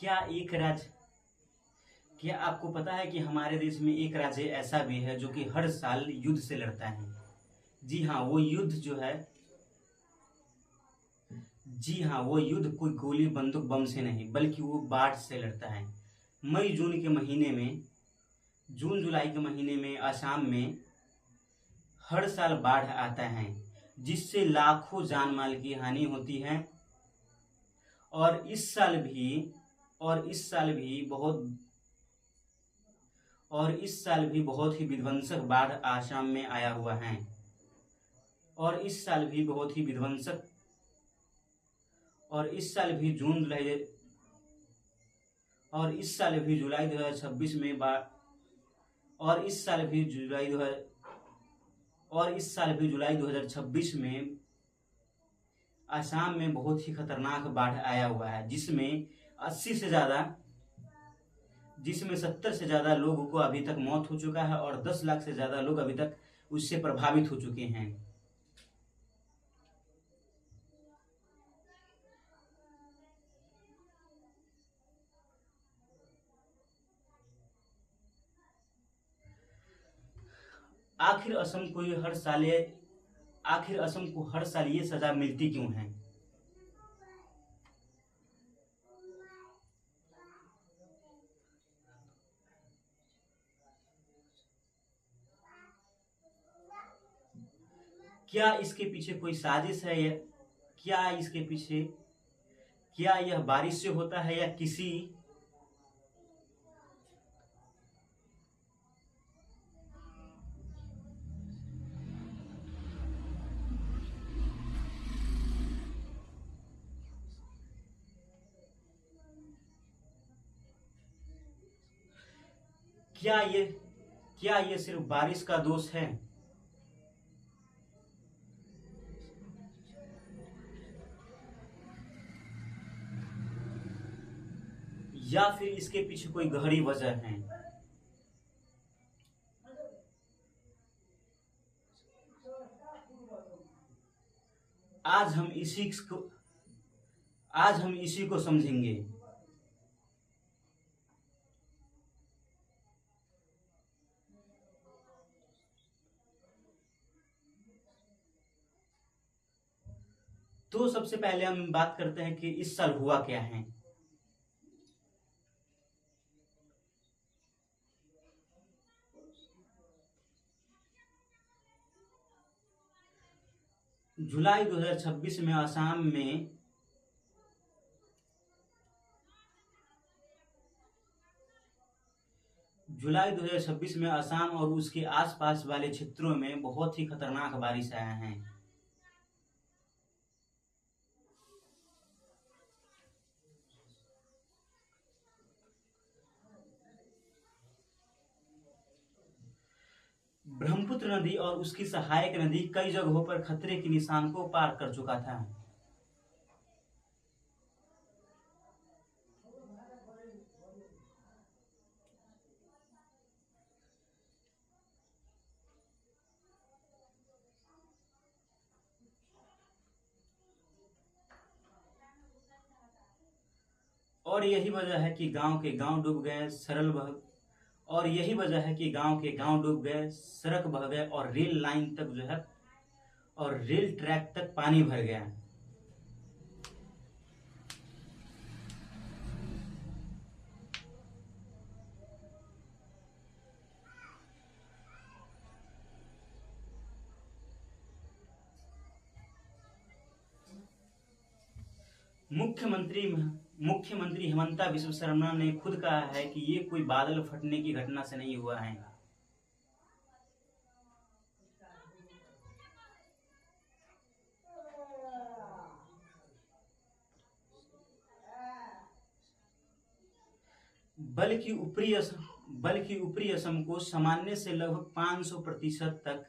क्या एक राज्य क्या आपको पता है कि हमारे देश में एक राज्य ऐसा भी है जो कि हर साल युद्ध से लड़ता है? जी हाँ, वो युद्ध जो है जी हाँ, वो युद्ध कोई गोली बंदूक बम से नहीं बल्कि वो बाढ़ से लड़ता है। मई जून के महीने में जून जुलाई के महीने में असम में हर साल बाढ़ आता है, जिससे लाखों जान माल की हानि होती है। और इस साल भी और इस साल भी बहुत और इस साल भी बहुत ही विध्वंसक बाढ़ असम में आया हुआ है। और इस साल भी बहुत ही विध्वंसक और इस साल भी जुलाई 2026 में बाढ़ और इस साल भी जुलाई 2026 में असम में बहुत ही खतरनाक बाढ़ आया हुआ है, जिसमें 70 से ज्यादा लोगों को अभी तक मौत हो चुका है और 10 लाख से ज्यादा लोग अभी तक उससे प्रभावित हो चुके हैं। आखिर असम को हर साल ये सजा मिलती क्यों है? क्या इसके पीछे कोई साजिश है? क्या इसके पीछे क्या यह बारिश से होता है या क्या ये क्या ये सिर्फ बारिश का दोष है या फिर इसके पीछे कोई गहरी वजह है? आज हम इसी को समझेंगे। तो सबसे पहले हम बात करते हैं कि इस साल हुआ क्या है। जुलाई 2026 में असम में असम और उसके आसपास वाले क्षेत्रों में बहुत ही खतरनाक बारिश आया है। ब्रह्मपुत्र नदी और उसकी सहायक नदी कई जगहों पर खतरे के निशान को पार कर चुका था। और यही वजह है कि गांव के गांव डूब गए, सड़क बह गए और रेल लाइन तक जो है और रेल ट्रैक तक पानी भर गया। मुख्यमंत्री हिमंता बिस्वा शर्मा ने खुद कहा है कि ये कोई बादल फटने की घटना से नहीं हुआ है। बल्कि ऊपरी असम को सामान्य से लगभग 500% तक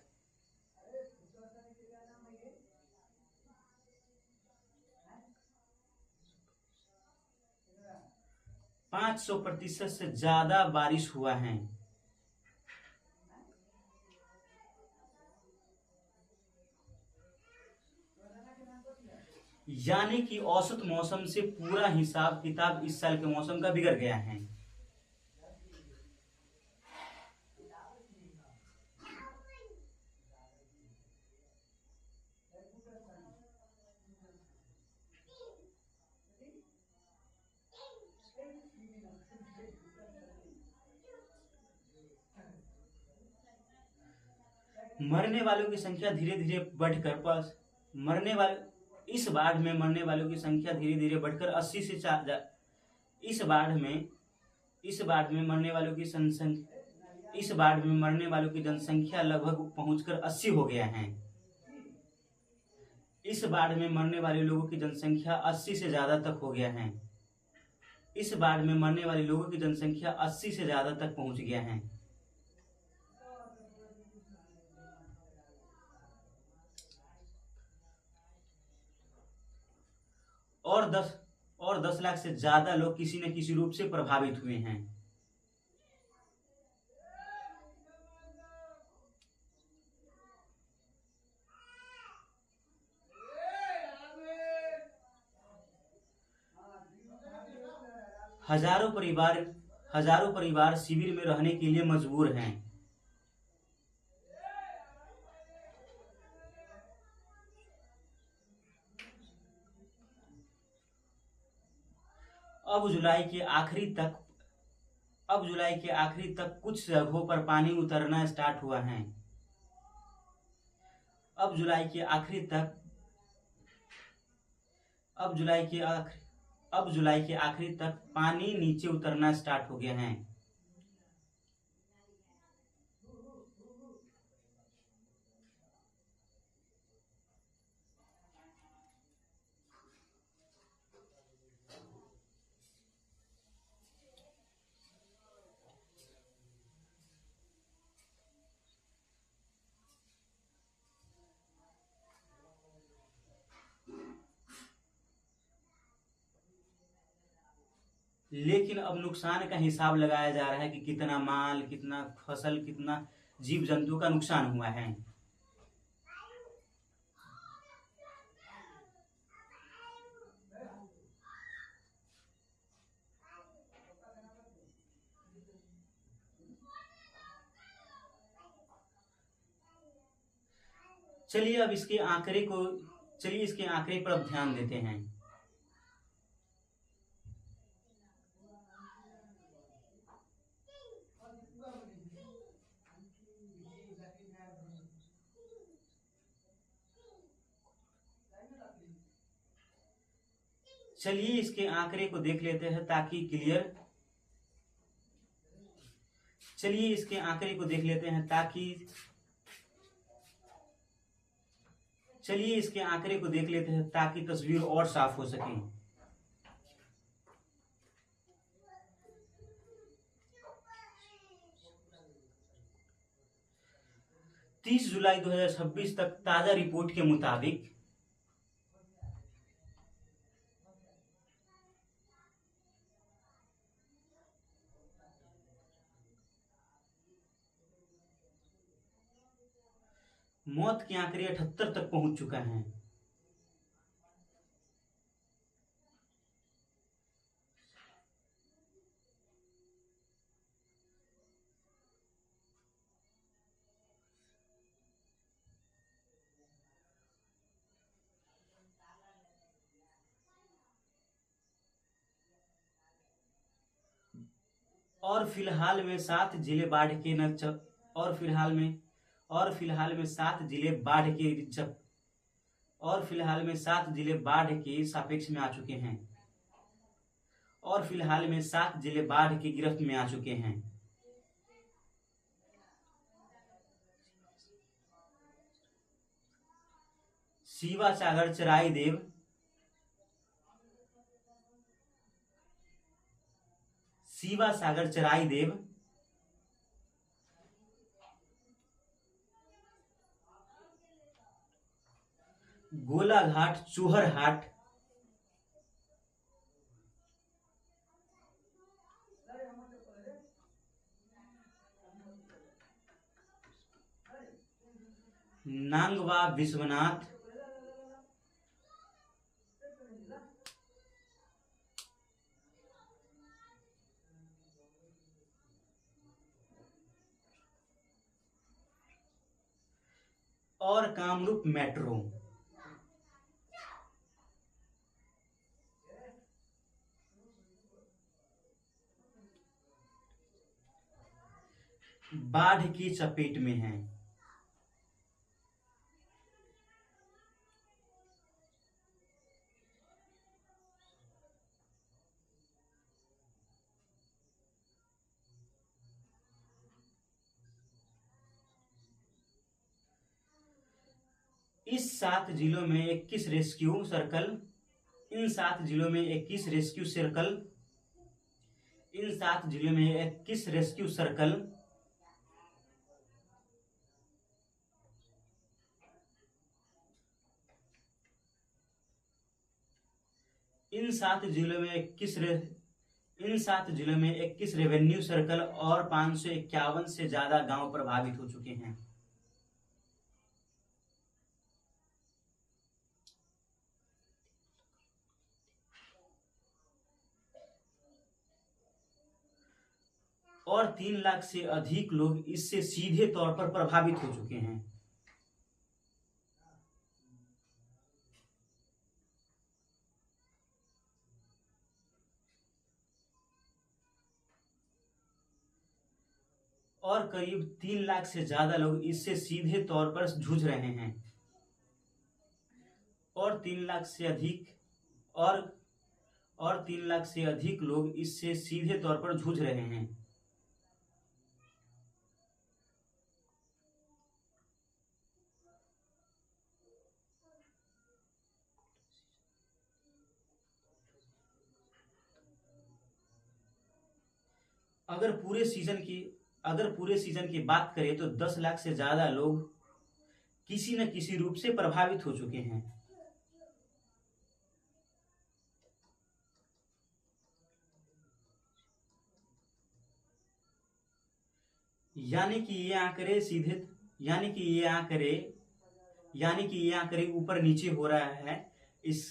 500% से ज्यादा बारिश हुआ है। यानी कि औसत मौसम से पूरा हिसाब किताब इस साल के मौसम का बिगड़ गया है। मरने वालों की संख्या धीरे धीरे बढ़कर पास मरने वाले इस बाढ़ में मरने वालों की संख्या धीरे धीरे बढ़कर 80 से इस बाढ़ में इस बाढ़ में मरने वालों की इस बाढ़ में मरने वालों की जनसंख्या लगभग पहुंचकर 80 हो गया है। इस बाढ़ में मरने वाले लोगों की जनसंख्या 80 से ज्यादा तक हो गया है। इस बाढ़ में मरने वाले लोगों की जनसंख्या 80 से ज्यादा तक पहुंच गया है। और 10 लाख से ज्यादा लोग किसी न किसी रूप से प्रभावित हुए हैं। हजारों परिवार शिविर में रहने के लिए मजबूर हैं। अब जुलाई के आखिरी तक कुछ जगहों पर पानी उतरना स्टार्ट हुआ है। अब जुलाई के आखिरी तक पानी नीचे उतरना स्टार्ट हो गया है। लेकिन अब नुकसान का हिसाब लगाया जा रहा है कि कितना माल, कितना फसल, कितना जीव जंतु का नुकसान हुआ है। चलिए इसके आंकड़े पर अब ध्यान देते हैं। चलिए इसके आंकड़े को देख लेते हैं ताकि क्लियर चलिए इसके आंकड़े को देख लेते हैं ताकि चलिए इसके आंकड़े को देख लेते हैं ताकि तस्वीर और साफ हो सके। 30 जुलाई 2026 तक ताजा रिपोर्ट के मुताबिक मौत के आंकड़े 78 तक पहुंच चुका है। और फिलहाल में 7 जिले बाढ़ के न और फिलहाल में 7 जिले बाढ़ के और फिलहाल में 7 जिले बाढ़ के सापेक्ष में आ चुके हैं और फिलहाल में 7 जिले बाढ़ की गिरफ्त में आ चुके हैं। सीवा सागर चराई देव गोलाघाट चूहरहाट नांगवा विश्वनाथ और कामरूप मेट्रो। बाढ़ की चपेट में हैं। इस 7 जिलों में 21 रेस्क्यू सर्कल इन 7 जिलों में 21 रेस्क्यू सर्कल इन 7 जिलों में 21 रेस्क्यू सर्कल इन 7 जिलों में 21 रेवेन्यू सर्कल और 551 से ज्यादा गांव प्रभावित हो चुके हैं। और 3 लाख से अधिक लोग इससे सीधे तौर पर प्रभावित हो चुके हैं। और करीब 3 लाख से ज्यादा लोग इससे सीधे तौर पर जूझ रहे हैं। और 3 लाख से अधिक और 3 लाख से अधिक लोग इससे सीधे तौर पर जूझ रहे हैं। अगर पूरे सीजन की बात करें तो 10 लाख से ज्यादा लोग किसी न किसी रूप से प्रभावित हो चुके हैं। यानी कि ये आंकड़े ऊपर नीचे हो रहा है। इस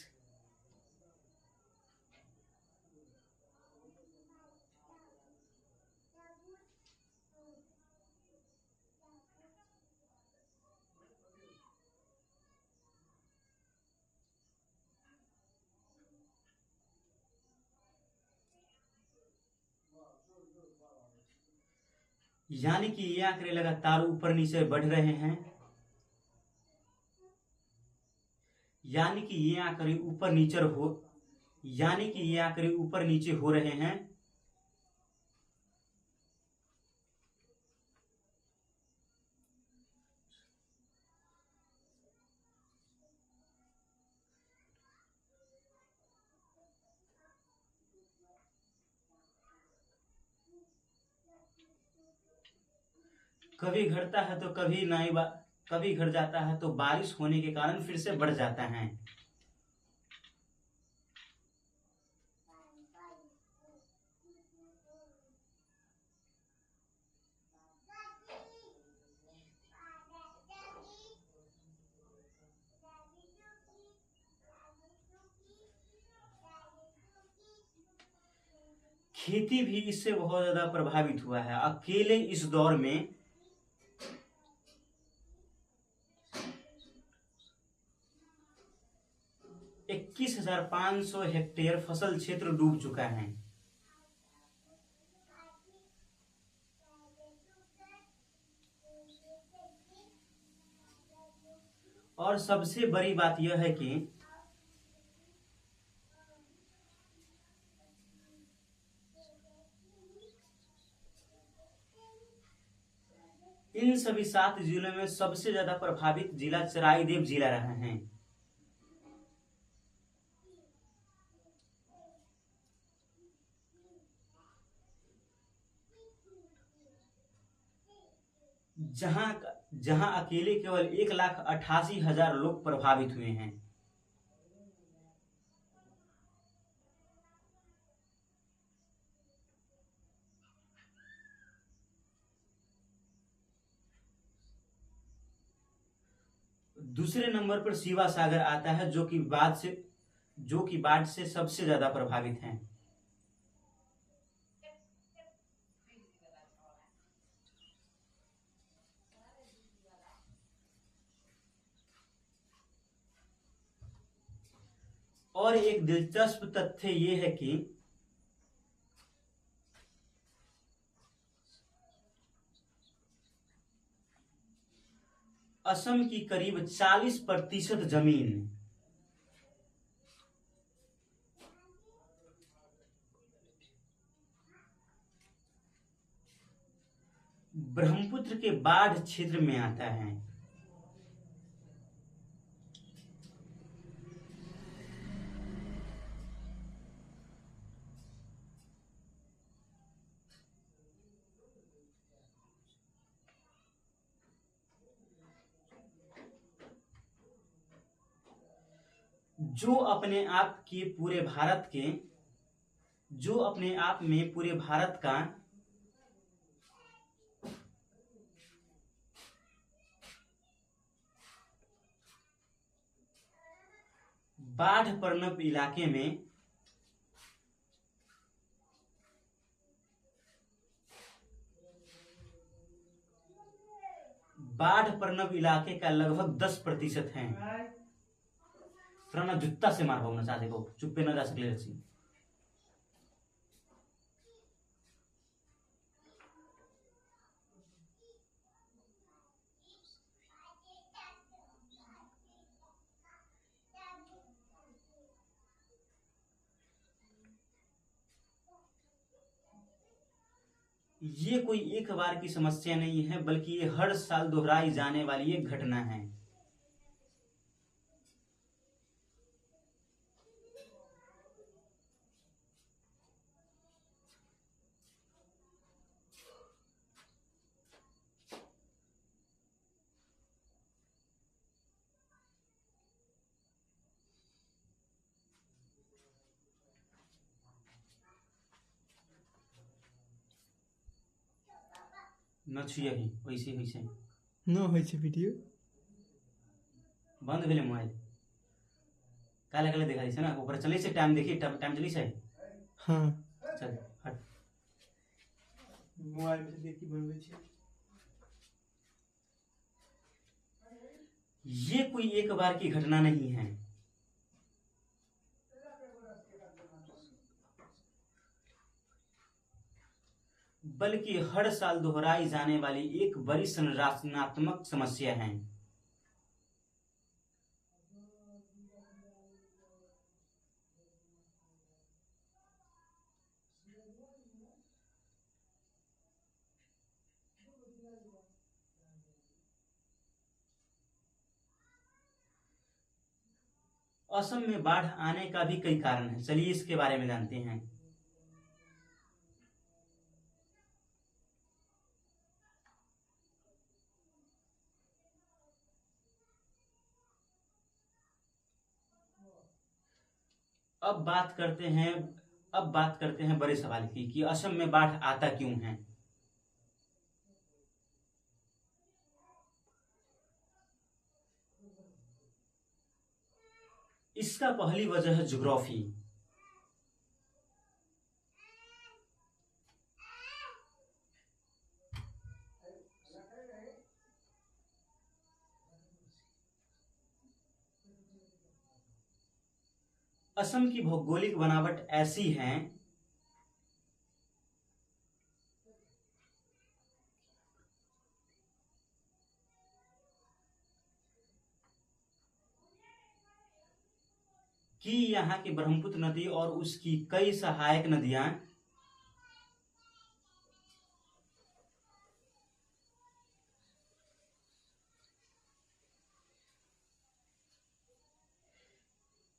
यानी कि ये आंकड़े लगातार ऊपर नीचे बढ़ रहे हैं। यानी कि ये आंकड़े ऊपर नीचे हो रहे हैं। कभी घटता है तो कभी घट जाता है तो बारिश होने के कारण फिर से बढ़ जाता है। खेती भी इससे बहुत ज्यादा प्रभावित हुआ है। अकेले इस दौर में 21,500 हेक्टेयर फसल क्षेत्र डूब चुका है। और सबसे बड़ी बात यह है कि इन सभी 7 जिलों में सबसे ज्यादा प्रभावित जिला चराईदेव जिला रहा है। जहां अकेले केवल 1,88,000 लोग प्रभावित हुए हैं। दूसरे नंबर पर शिवा सागर आता है, जो कि बाढ़ से सबसे ज्यादा प्रभावित हैं। और एक दिलचस्प तथ्य ये है कि असम की करीब 40% जमीन ब्रह्मपुत्र के बाढ़ क्षेत्र में आता है। जो अपने आप के पूरे भारत के जो अपने आप में पूरे भारत का बाढ़ प्रवण इलाके में बाढ़ प्रवण इलाके का लगभग 10% है। जूता से मार पाऊंगा चाहते को चुप्पे न जा सकले रसी। ये कोई एक बार की समस्या नहीं है, बल्कि ये हर साल दोहराई जाने वाली एक घटना है। न छुयही वैसे वैसे न होइ छै वीडियो बंद भेले मोबाइल काले काले देखा छै ना ऊपर चले से टाइम देखी टाइम चली छै। हाँ चल हट मोबाइल में देखी बनबै छै। ये कोई एक बार की घटना नहीं है, बल्कि हर साल दोहराई जाने वाली एक बड़ी संरचनात्मक समस्या है। असम में बाढ़ आने का भी कई कारण है, चलिए इसके बारे में जानते हैं। अब बात करते हैं बड़े सवाल की कि असम में बाढ़ आता क्यों है। इसका पहली वजह है ज्योग्राफी। असम की भौगोलिक बनावट ऐसी है कि यहाँ की ब्रह्मपुत्र नदी और उसकी कई सहायक नदियां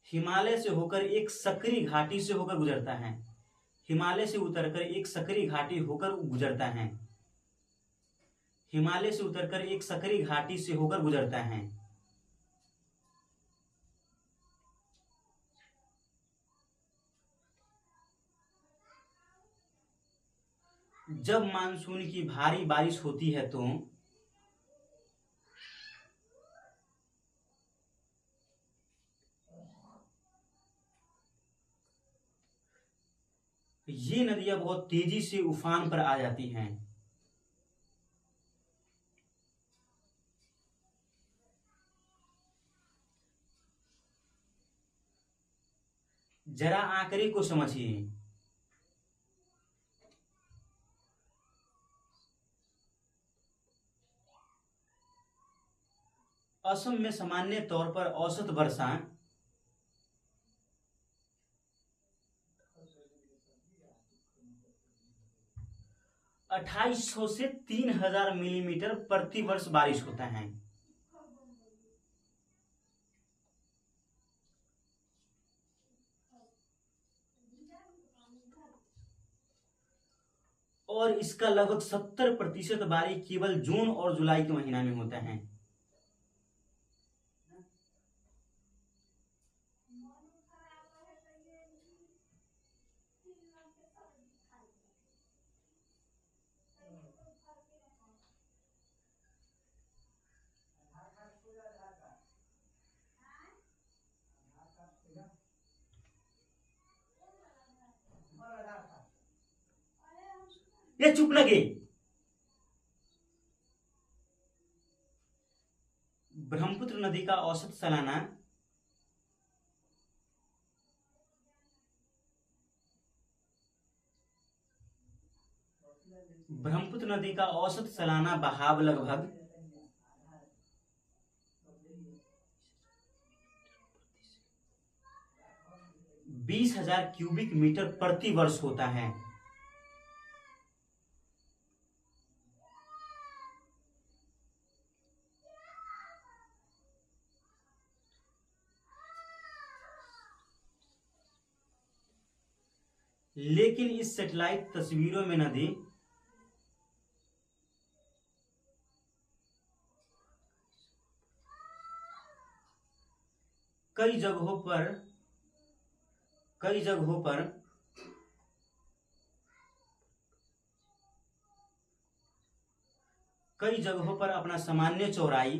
हिमालय से होकर एक सकरी घाटी से होकर गुजरता है। हिमालय से उतरकर एक सकरी घाटी होकर गुजरता है। हिमालय से उतरकर एक सकरी घाटी से होकर गुजरता है। जब मानसून की भारी बारिश होती है तो ये नदियां बहुत तेजी से उफान पर आ जाती हैं। जरा आंकड़े को समझिए। असम में सामान्य तौर पर औसत वर्षा 2800 से 3000 मिलीमीटर प्रति वर्ष बारिश होता है। और इसका लगभग 70% बारिश केवल जून और जुलाई के महीना में होता है। ये चुप लगे। ब्रह्मपुत्र नदी का औसत सालाना बहाव लगभग 20,000 क्यूबिक मीटर प्रति वर्ष होता है। लेकिन इस सैटेलाइट तस्वीरों में नदी कई जगहों पर अपना सामान्य चौड़ाई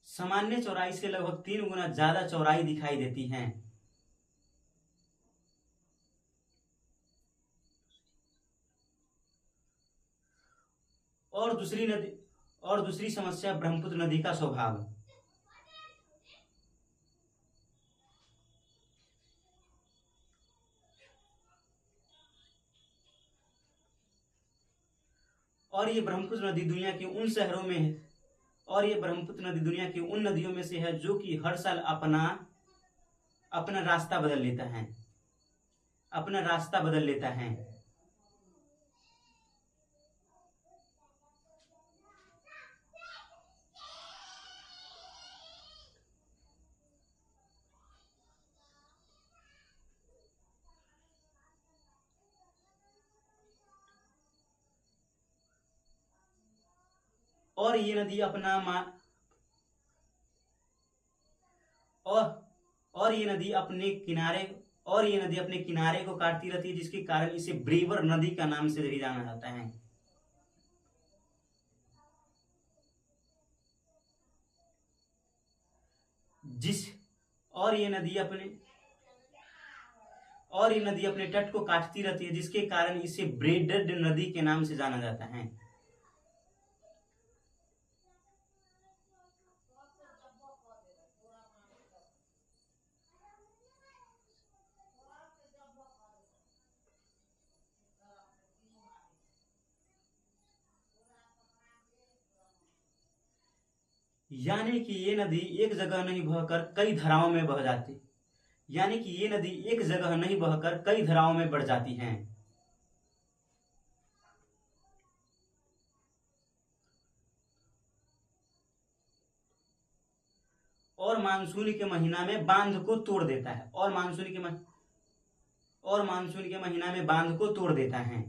सामान्य चौड़ाई से लगभग 3 गुना ज्यादा चौड़ाई दिखाई देती है। और दूसरी समस्या ब्रह्मपुत्र नदी का स्वभाव। और ये ब्रह्मपुत्र नदी दुनिया के उन शहरों में है और ये ब्रह्मपुत्र नदी दुनिया की उन नदियों में से है जो कि हर साल अपना रास्ता बदल लेता है। और ये नदी अपने किनारे को काटती रहती है, जिसके कारण इसे ब्रीवर नदी का नाम से भी जाना जाता है। और ये नदी अपने तट को काटती रहती है, जिसके कारण इसे ब्रेडेड नदी के नाम से जाना जाता है। यानी कि ये नदी एक जगह नहीं बहकर कई धाराओं में बढ़ जाती हैं। और मानसून के महीना में बांध को तोड़ देता है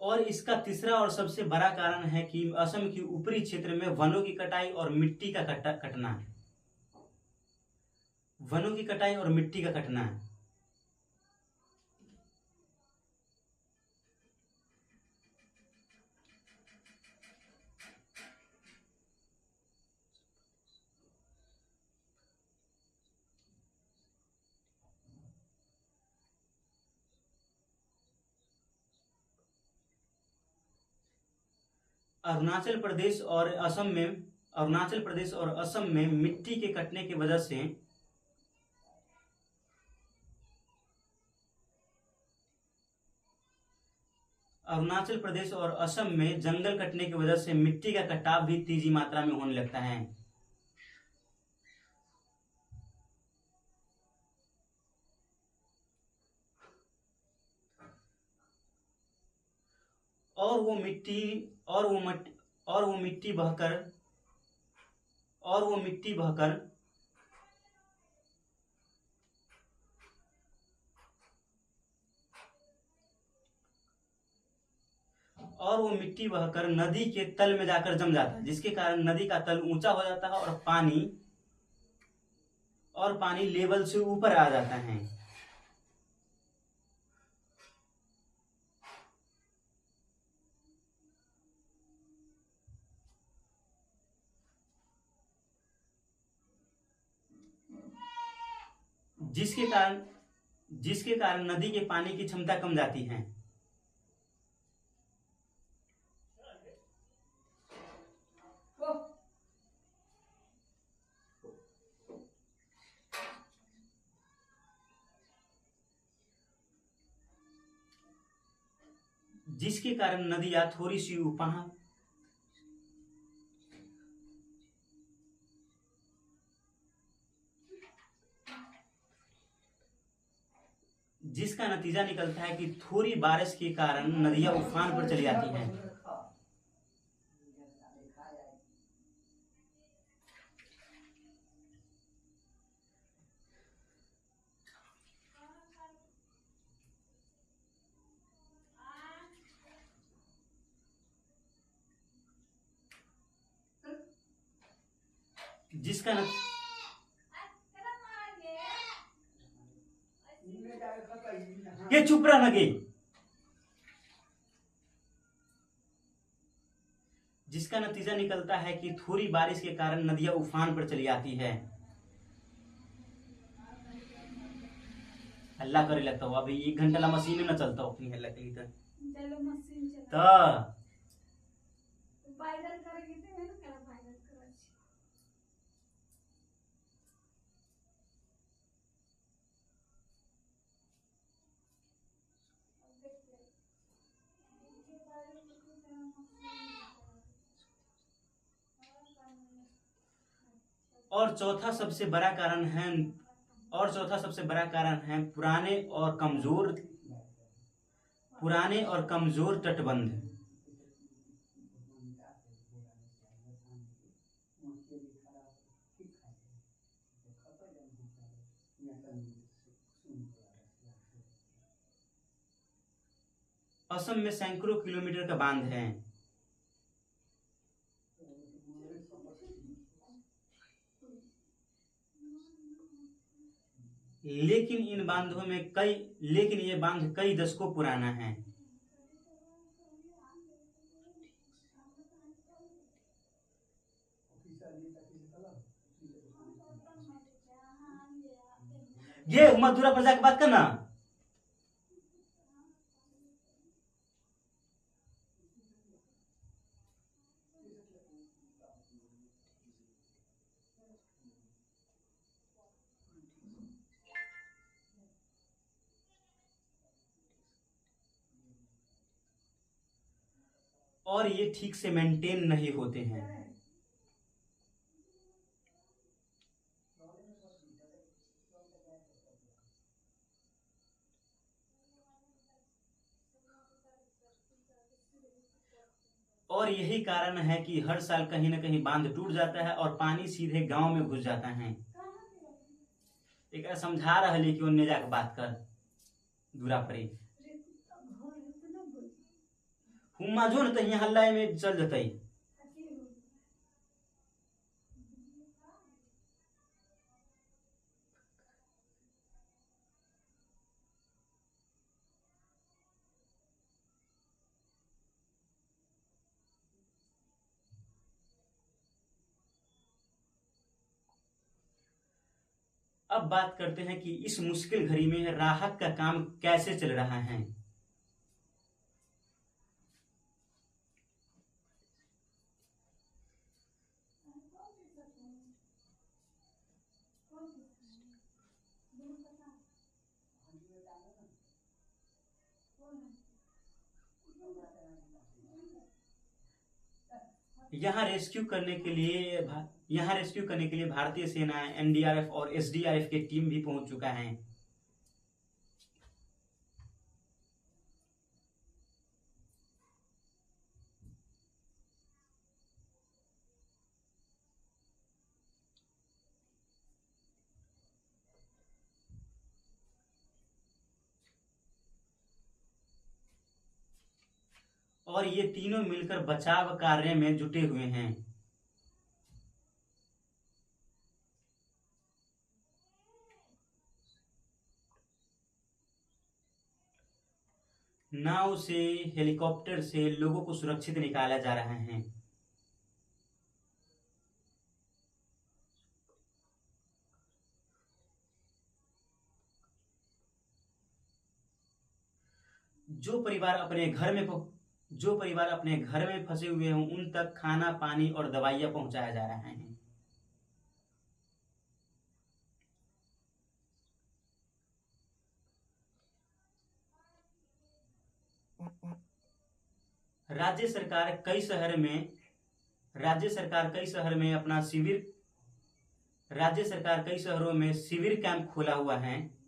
और इसका तीसरा और सबसे बड़ा कारण है कि असम के ऊपरी क्षेत्र में वनों की कटाई और मिट्टी का कटना, वनों की कटाई और मिट्टी का कटना। अरुणाचल प्रदेश और असम में मिट्टी के कटने की वजह से अरुणाचल प्रदेश और असम में जंगल कटने की वजह से मिट्टी का कटाव भी तेजी मात्रा में होने लगता है। और वो मिट्टी बहकर नदी के तल में जाकर जम जाता है, जिसके कारण नदी का तल ऊंचा हो जाता है और पानी लेवल से ऊपर आ जाता है। जिसके कारण नदी के पानी की क्षमता कम जाती है। जिसके कारण नदियां थोड़ी सी उफान जिसका नतीजा निकलता है कि थोड़ी बारिश के कारण नदियां उफान पर चली जाती हैं। जिसका ये चुप रहना गे। जिसका नतीजा निकलता है कि थोड़ी बारिश के कारण नदियां उफान पर चली आती है। हल्ला करे लगता हो अभी 1 घंटा ला मशीन न चलता हो अपनी हल्ला के लिए तो और चौथा सबसे बड़ा कारण है पुराने और कमजोर तटबंध। असम में सैकड़ों किलोमीटर का बांध है, लेकिन ये बांध कई दशकों पुराना है। ये मधुरा पर जाकर बात करना। और ये ठीक से मेंटेन नहीं होते हैं। और यही कारण है कि हर साल कहीं न कहीं बांध टूट जाता है और पानी सीधे गांव में घुस जाता है। एक समझा रही कि उन्हें जाकर बात कर दूरा पड़ी। हुम्मा जो न तहिया हल्ला में चल जतई। अब बात करते हैं कि इस मुश्किल घड़ी में राहत का काम कैसे चल रहा है। यहाँ रेस्क्यू करने के लिए भारतीय सेना, एनडीआरएफ और एसडीआरएफ की टीम भी पहुंच चुका है। और ये तीनों मिलकर बचाव कार्य में जुटे हुए हैं। नाव से, हेलीकॉप्टर से लोगों को सुरक्षित निकाला जा रहा है। जो परिवार अपने घर में फंसे हुए हों उन तक खाना, पानी और दवाइयां पहुंचाया जा रहा है। राज्य सरकार कई शहर में शिविर कैंप खोला हुआ है।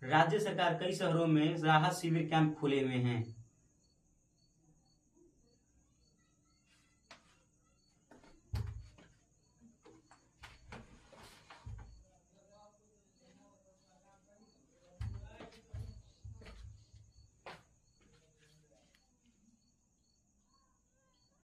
राज्य सरकार कई शहरों में राहत शिविर कैंप खोले हुए हैं।